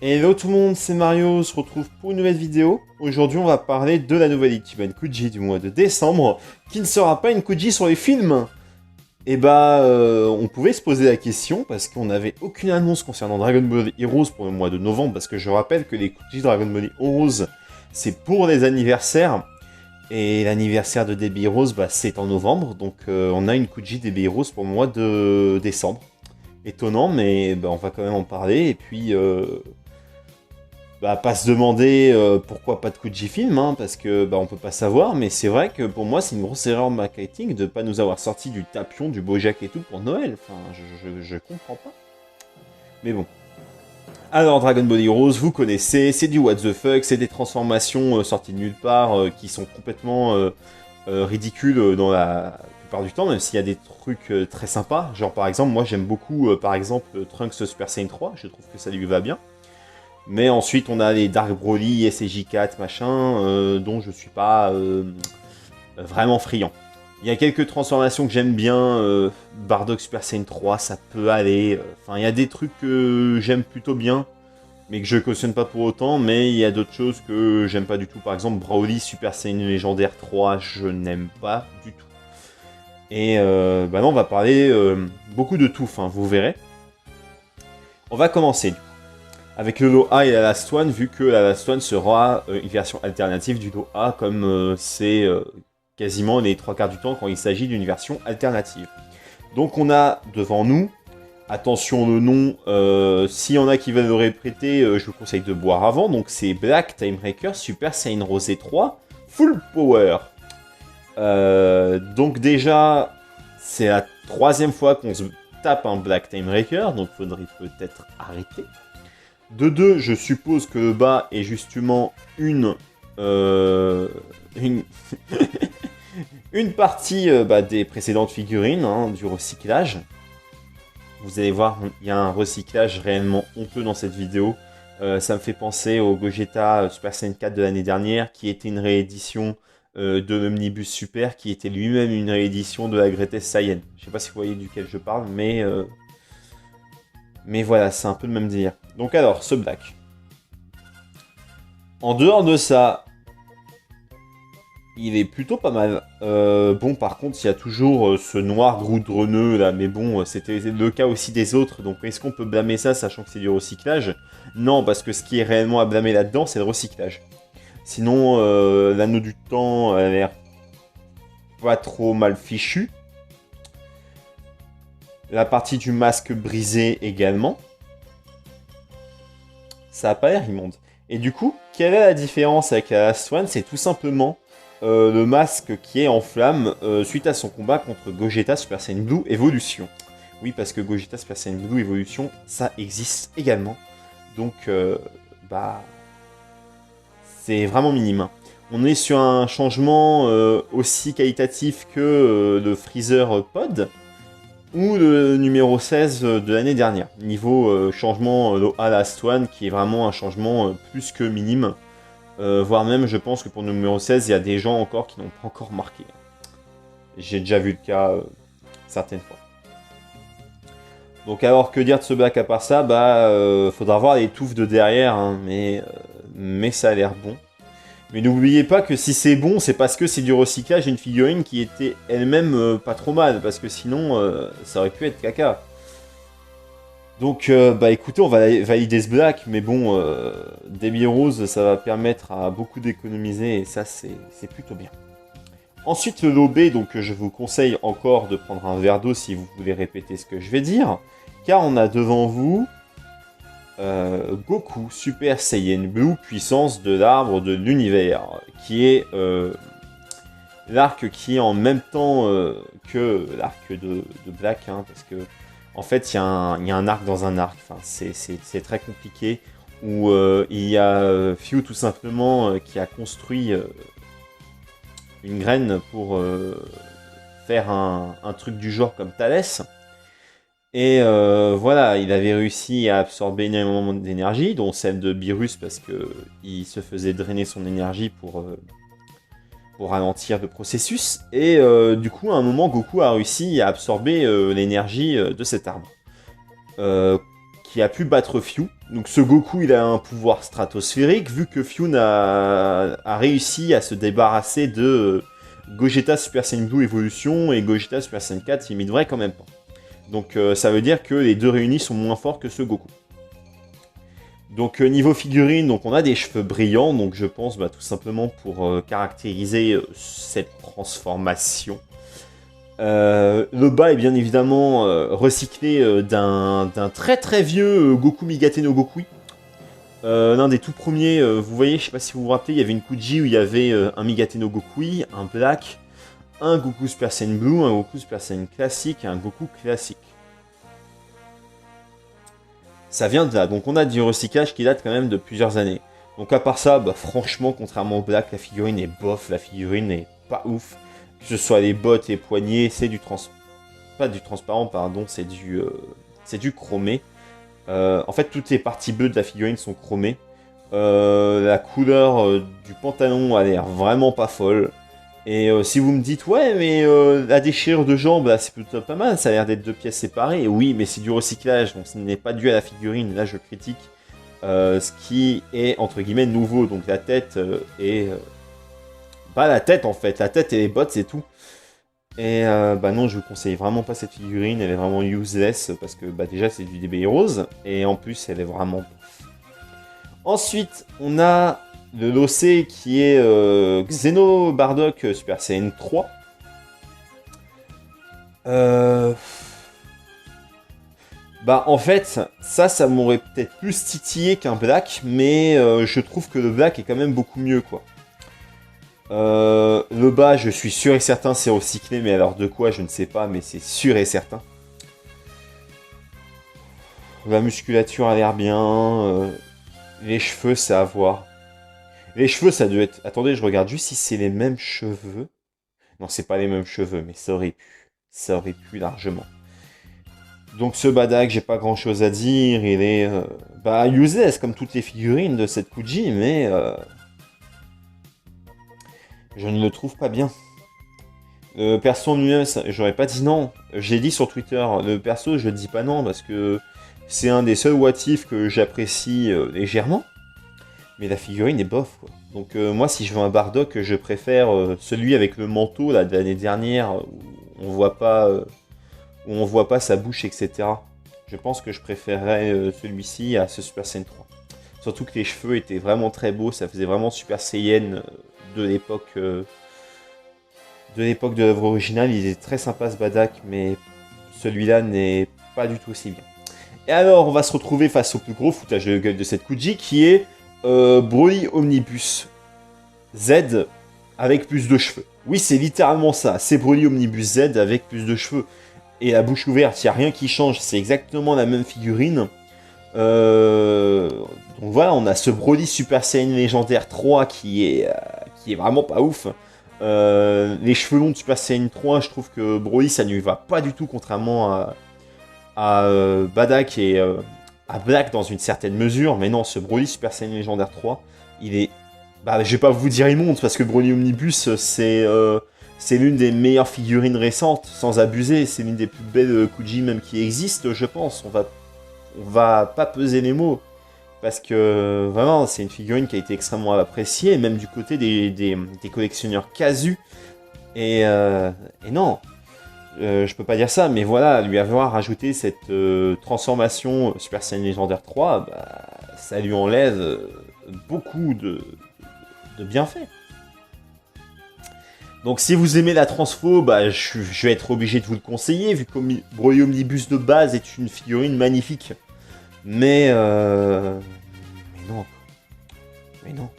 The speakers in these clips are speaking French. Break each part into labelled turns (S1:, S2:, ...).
S1: Hello tout le monde, c'est Mario, on se retrouve pour une nouvelle vidéo. Aujourd'hui on va parler de la nouvelle Ichiban Kuji du mois de décembre, qui ne sera pas une Kuji sur les films. On pouvait se poser la question, parce qu'on n'avait aucune annonce concernant Dragon Ball Heroes pour le mois de novembre, parce que je rappelle que les Kuji Dragon Ball Heroes, c'est pour les anniversaires, et l'anniversaire de DB Heroes, c'est en novembre, donc on a une Kuji DB Heroes pour le mois de décembre. Étonnant, mais on va quand même en parler, et puis... pas se demander pourquoi pas de Kuji film, hein, parce que on peut pas savoir, mais c'est vrai que pour moi c'est une grosse erreur marketing de pas nous avoir sorti du Tapion, du Bojack et tout pour Noël. Enfin, je comprends pas. Mais bon. Alors Dragon Ball Heroes, vous connaissez, c'est du what the fuck, c'est des transformations sorties de nulle part qui sont complètement ridicules dans la plupart du temps, même s'il y a des trucs très sympas. Genre par exemple, moi j'aime beaucoup par exemple Trunks Super Saiyan 3, je trouve que ça lui va bien. Mais ensuite, on a les Dark Broly, SJ4, machin, dont je suis pas vraiment friand. Il y a quelques transformations que j'aime bien, Bardock Super Saiyan 3, ça peut aller. Enfin, il y a des trucs que j'aime plutôt bien, mais que je cautionne pas pour autant, mais il y a d'autres choses que j'aime pas du tout. Par exemple, Broly Super Saiyan Légendaire 3, je n'aime pas du tout. Et là, on va parler beaucoup de tout, vous verrez. On va commencer. Avec le lot A et la Last One, vu que la Last One sera une version alternative du lot A, comme c'est quasiment les 3 quarts du temps quand il s'agit d'une version alternative. Donc on a devant nous, attention le nom, s'il y en a qui veulent le répéter, je vous conseille de boire avant, donc c'est Black Time Breaker Super Saiyan Rosé 3 Full Power. Donc déjà, c'est la 3e fois qu'on se tape un Black Time Breaker, donc faudrait peut-être arrêter. De deux, je suppose que le bas est justement une partie des précédentes figurines, hein, du recyclage. Vous allez voir, il y a un recyclage réellement honteux dans cette vidéo. Ça me fait penser au Gogeta Super Saiyan 4 de l'année dernière, qui était une réédition de l'Omnibus Super, qui était lui-même une réédition de la Greatest Saiyan. Je sais pas si vous voyez duquel je parle, mais voilà, c'est un peu le même délire. Donc alors, ce Black. En dehors de ça, il est plutôt pas mal. Bon, par contre, il y a toujours ce noir goudronneux là, mais bon, c'était le cas aussi des autres. Donc est-ce qu'on peut blâmer ça, sachant que c'est du recyclage? Non, parce que ce qui est réellement à blâmer là-dedans, c'est le recyclage. Sinon, l'anneau du temps a l'air pas trop mal fichu. La partie du masque brisé également. Ça a pas l'air immonde. Et du coup, quelle est la différence avec la Last One? C'est tout simplement le masque qui est en flamme suite à son combat contre Gogeta Super Saiyan Blue Evolution. Oui, parce que Gogeta Super Saiyan Blue Evolution, ça existe également. Donc, c'est vraiment minime. On est sur un changement aussi qualitatif que le Freezer Pod, ou le numéro 16 de l'année dernière. Niveau changement à Last One, qui est vraiment un changement plus que minime. Voire même, je pense que pour le numéro 16, il y a des gens encore qui n'ont pas encore marqué. J'ai déjà vu le cas certaines fois. Donc alors, que dire de ce Black à part ça? Faudra voir les touffes de derrière, hein, mais ça a l'air bon. Mais n'oubliez pas que si c'est bon, c'est parce que c'est du recyclage et une figurine qui était elle-même pas trop mal, parce que sinon, ça aurait pu être caca. Donc, écoutez, on va valider ce Black, mais bon, Debbie Rose, ça va permettre à beaucoup d'économiser, et ça, c'est plutôt bien. Ensuite, le lobé, donc je vous conseille encore de prendre un verre d'eau si vous voulez répéter ce que je vais dire, car on a devant vous Goku Super Saiyan Blue, puissance de l'arbre de l'univers, qui est l'arc qui est en même temps que l'arc de Black, hein, parce que en fait il y a un arc dans un arc, enfin, c'est très compliqué, où il y a Few tout simplement qui a construit une graine pour faire un truc du genre comme Thalès. Et voilà, il avait réussi à absorber énormément d'énergie, dont celle de Beerus, parce qu'il se faisait drainer son énergie pour ralentir le processus. Et du coup, à un moment, Goku a réussi à absorber l'énergie de cet arbre. qui a pu battre Fyu. Donc ce Goku, il a un pouvoir stratosphérique, vu que Fyu a réussi à se débarrasser de Gogeta Super Saiyan Blue Evolution et Gogeta Super Saiyan 4 limite vrai quand même pas. Donc ça veut dire que les deux réunis sont moins forts que ce Goku. Donc niveau figurine, donc on a des cheveux brillants, donc je pense tout simplement pour caractériser cette transformation. Le bas est bien évidemment recyclé d'un très très vieux Goku Migate no Gokui. L'un des tout premiers, vous voyez, je sais pas si vous vous rappelez, il y avait une Kuji où il y avait un Migate no Gokui, un Black, un Goku Super Saiyan Blue, un Goku Super Saiyan classique et un Goku classique. Ça vient de là, donc on a du recyclage qui date quand même de plusieurs années. Donc à part ça, franchement, contrairement au Black, la figurine est bof, la figurine est pas ouf. Que ce soit les bottes et poignets, c'est du pas du transparent, pardon, c'est du chromé. En fait, toutes les parties bleues de la figurine sont chromées. La couleur du pantalon a l'air vraiment pas folle. Et si vous me dites, ouais, mais la déchirure de jambe, c'est plutôt pas mal, ça a l'air d'être deux pièces séparées. Oui, mais c'est du recyclage, donc ce n'est pas dû à la figurine. Là, je critique ce qui est, entre guillemets, nouveau. Donc la tête est... pas la tête, en fait. La tête et les bottes, c'est tout. Et non, je vous conseille vraiment pas cette figurine. Elle est vraiment useless, parce que déjà, c'est du DB Heroes. Et en plus, elle est vraiment... Ensuite, on a... le Losé qui est Xeno Bardock Super Saiyan 3. En fait, ça m'aurait peut-être plus titillé qu'un Black, mais je trouve que le Black est quand même beaucoup mieux, quoi. Le bas, je suis sûr et certain, c'est recyclé, mais alors de quoi, je ne sais pas, mais c'est sûr et certain. La musculature a l'air bien, les cheveux, c'est à voir. Les cheveux, ça doit être... Attendez, je regarde juste si c'est les mêmes cheveux. Non, c'est pas les mêmes cheveux, mais ça aurait pu. Ça aurait pu largement. Donc ce Badak, j'ai pas grand chose à dire. Il est useless comme toutes les figurines de cette Kuji, mais je ne le trouve pas bien. Le perso lui-même, j'aurais pas dit non. J'ai dit sur Twitter, le perso, je dis pas non parce que c'est un des seuls what if que j'apprécie légèrement. Mais la figurine est bof, quoi. Donc moi, si je veux un Bardock, je préfère celui avec le manteau là, de l'année dernière, où on voit pas sa bouche, etc. Je pense que je préférerais celui-ci à ce Super Saiyan 3. Surtout que les cheveux étaient vraiment très beaux, ça faisait vraiment Super Saiyan de l'époque de l'œuvre originale. Il est très sympa ce Badak, mais celui-là n'est pas du tout aussi bien. Et alors, on va se retrouver face au plus gros foutage de gueule de cette Kuji, qui est Broly Omnibus Z avec plus de cheveux. Oui, c'est littéralement ça. C'est Broly Omnibus Z avec plus de cheveux. Et la bouche ouverte, il n'y a rien qui change. C'est exactement la même figurine. Donc voilà, on a ce Broly Super Saiyan Légendaire 3 qui est vraiment pas ouf. Les cheveux longs de Super Saiyan 3, je trouve que Broly, ça ne lui va pas du tout, contrairement à Badak et à Black dans une certaine mesure. Mais non, ce Broly Super Saiyan Légendaire 3, il est... je vais pas vous dire immonde, parce que Broly Omnibus, c'est l'une des meilleures figurines récentes, sans abuser. C'est l'une des plus belles Kuji même qui existent, je pense. On va pas peser les mots. Parce que vraiment, c'est une figurine qui a été extrêmement appréciée, même du côté des collectionneurs casus. Et non, je peux pas dire ça, mais voilà, lui avoir rajouté cette transformation Super Saiyan Légendaire 3, ça lui enlève beaucoup de bienfaits. Donc si vous aimez la transfo, je vais être obligé de vous le conseiller, vu que Broly Omnibus de base est une figurine magnifique. Mais non. Mais non.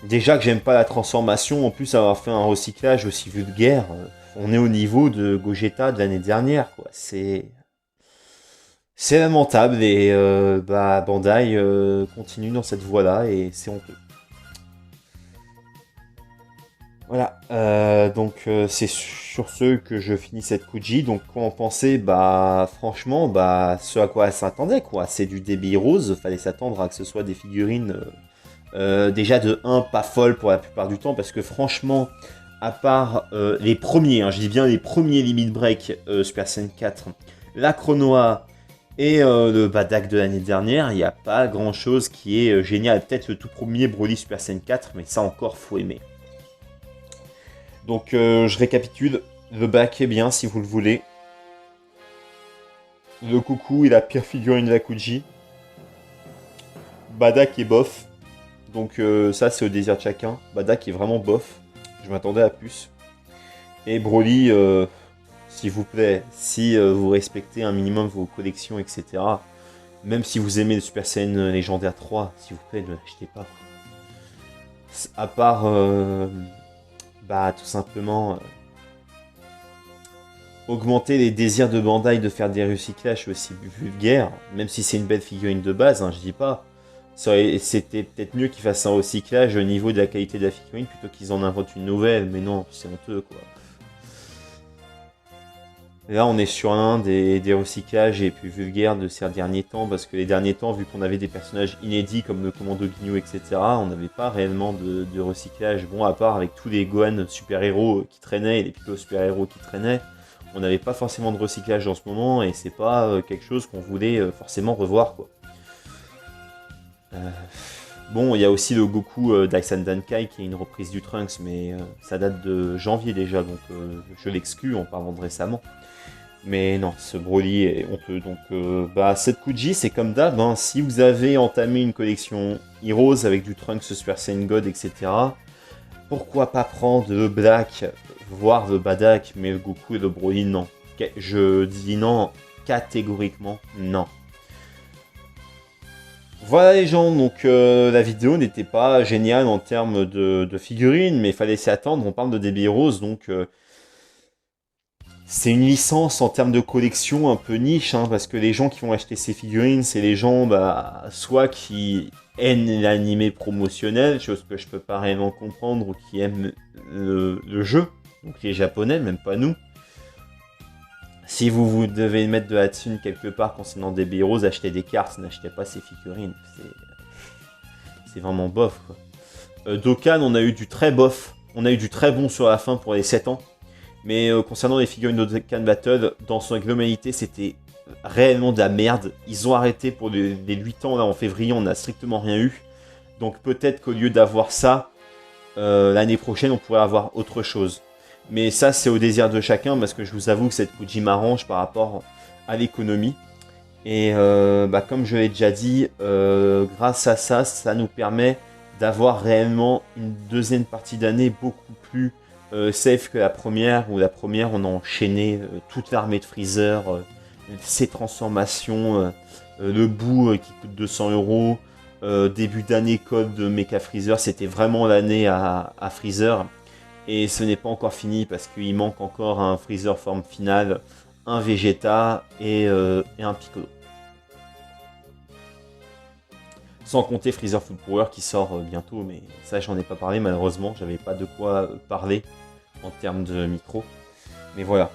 S1: Déjà que j'aime pas la transformation, en plus avoir fait un recyclage aussi vulgaire, on est au niveau de Gogeta de l'année dernière, quoi. C'est lamentable et Bandai continue dans cette voie-là et c'est honteux. Voilà, donc c'est sur ce que je finis cette Kuji. Donc quoi en penser? Franchement, ce à quoi elle s'attendait, quoi. C'est du DB Heroes, fallait s'attendre à que ce soit des figurines déjà de 1 pas folles pour la plupart du temps, parce que franchement, à part les premiers, je dis bien les premiers Limit Break Super Saiyan 4, la Chronoa et le Badak de l'année dernière, il n'y a pas grand chose qui est génial. Peut-être le tout premier Broly Super Saiyan 4, mais ça encore, faut aimer. Donc je récapitule, le bac est bien si vous le voulez. Le coucou est la pire figurine de la Kuji. Badak est bof. Donc ça c'est au désir de chacun. Badak est vraiment bof. Je m'attendais à plus. Et Broly, s'il vous plaît, si vous respectez un minimum vos collections, etc. Même si vous aimez le Super Saiyan Légendaire 3, s'il vous plaît, ne l'achetez pas. À part, bah tout simplement, augmenter les désirs de Bandai de faire des recyclages aussi vulgaires, même si c'est une belle figurine de base, hein, je dis pas. C'était peut-être mieux qu'ils fassent un recyclage au niveau de la qualité de la figurine plutôt qu'ils en inventent une nouvelle, mais non, c'est honteux quoi. Là, on est sur un des recyclages les plus vulgaires de ces derniers temps, parce que les derniers temps, vu qu'on avait des personnages inédits comme le Commando Ginyu, etc., on n'avait pas réellement de recyclage. Bon, à part avec tous les Gohan super-héros qui traînaient et les Piccolo super-héros qui traînaient, on n'avait pas forcément de recyclage en ce moment, et c'est pas quelque chose qu'on voulait forcément revoir, quoi. Bon, il y a aussi le Goku Daisan Dankai qui est une reprise du Trunks, mais ça date de janvier déjà, donc je l'exclus en parlant de récemment. Mais non, ce Broly est honteux. Donc, cette Kuji, c'est comme d'hab. Hein, si vous avez entamé une collection Heroes avec du Trunks, Super Saiyan God, etc., pourquoi pas prendre le Black, voire le Badak, mais le Goku et le Broly, non. Je dis non, catégoriquement, non. Voilà les gens, donc la vidéo n'était pas géniale en termes de figurines, mais il fallait s'y attendre. On parle de DB Heroes, donc... c'est une licence en termes de collection un peu niche, hein, parce que les gens qui vont acheter ces figurines, c'est les gens soit qui aiment l'animé promotionnel, chose que je peux pas réellement comprendre, ou qui aiment le jeu, donc les japonais, même pas nous. Si vous devez mettre de la thune quelque part concernant des Heroes, achetez des cartes, n'achetez pas ces figurines. C'est vraiment bof, quoi. Dokkan, on a eu du très bof, on a eu du très bon sur la fin pour les 7 ans. Mais concernant les figurines de Dokkan Battle, dans son globalité, c'était réellement de la merde. Ils ont arrêté pour les 8 ans, là en février, on n'a strictement rien eu. Donc peut-être qu'au lieu d'avoir ça, l'année prochaine, on pourrait avoir autre chose. Mais ça, c'est au désir de chacun, parce que je vous avoue que cette Kuji m'arrange par rapport à l'économie. Et comme je l'ai déjà dit, grâce à ça, ça nous permet d'avoir réellement une deuxième partie d'année beaucoup plus... safe que la première, où la première on a enchaîné toute l'armée de Freezer, ses transformations, le bout qui coûte 200 €, début d'année code de Mecha Freezer, c'était vraiment l'année à Freezer, et ce n'est pas encore fini parce qu'il manque encore un Freezer forme finale, un Vegeta et un Piccolo. Sans compter Freezer Full Power qui sort bientôt, mais ça j'en ai pas parlé malheureusement, j'avais pas de quoi parler en termes de micro. Mais voilà.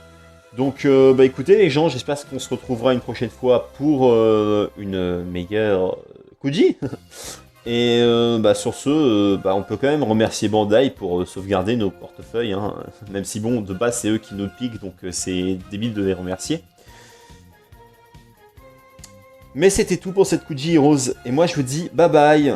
S1: Donc écoutez les gens, j'espère qu'on se retrouvera une prochaine fois pour une meilleure Kuji. Et sur ce, on peut quand même remercier Bandai pour sauvegarder nos portefeuilles, hein. Même si bon, de base c'est eux qui nous piquent, donc c'est débile de les remercier. Mais c'était tout pour cette Kuji Heroes, et moi je vous dis bye bye.